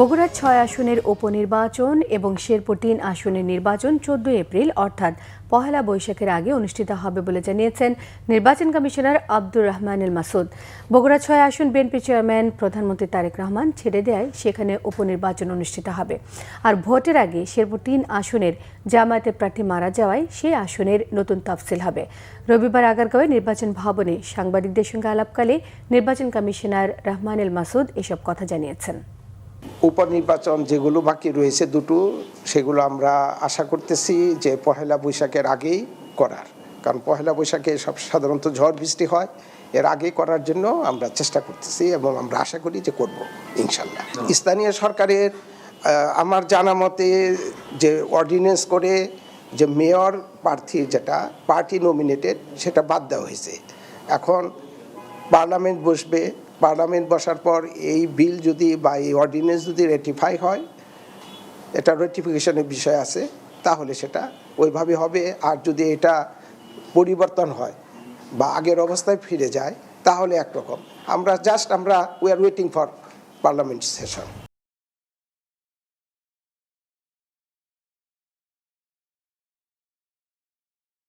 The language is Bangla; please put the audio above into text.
বগুড়া ৬ আসনের উপনির্বাচন এবং শেরপুর ৩ আসনের নির্বাচন ১৪ এপ্রিল অর্থাৎ পহেলা বৈশাখের আগে অনুষ্ঠিত হবে বলে জানিয়েছেন নির্বাচন কমিশনার আব্দুর রহমানুল মাসুদ। বগুড়া ৬ আসন বিএনপি চেয়ারম্যান প্রধানমন্ত্রী তারেক রহমান ছেড়ে দেয় সেখানে উপনির্বাচন অনুষ্ঠিত হবে। আর ভোটের আগে শেরপুর ৩ আসনের জামায়াতের প্রার্থী মারা যাওয়ায় সেই আসনের নতুন তফসিল হবে। রবিবার আগারগাঁওয়ে নির্বাচন ভবনে সাংবাদিকদের সঙ্গে আলাপকালে নির্বাচন কমিশনার রহমানুল মাসুদ এসব কথা জানিয়েছেন। উপনির্বাচন যেগুলো বাকি রয়েছে দুটো, সেগুলো আমরা আশা করতেছি যে পহেলা বৈশাখের আগেই করার, কারণ পহেলা বৈশাখে সব সাধারণত ঝড় বৃষ্টি হয়, এর আগেই করার জন্য আমরা চেষ্টা করতেছি এবং আমরা আশা করি যে করব ইনশাল্লাহ। স্থানীয় সরকারের আমার জানা মতে যে অর্ডিন্যান্স করে যে মেয়র প্রার্থী যেটা পার্টি নমিনেটেড সেটা বাদ দেওয়া হয়েছে। এখন পার্লামেন্ট বসবে, পার্লামেন্ট বসার পর এই বিল যদি বা এই অর্ডিন্যান্স যদি রেটিফাই হয়, এটা রেটিফিকেশনের বিষয় আছে, তাহলে সেটা ওইভাবে হবে। আর যদি এটা পরিবর্তন হয় বা আগের অবস্থায় ফিরে যায় তাহলে একরকম। আমরা we are waiting for parliament session.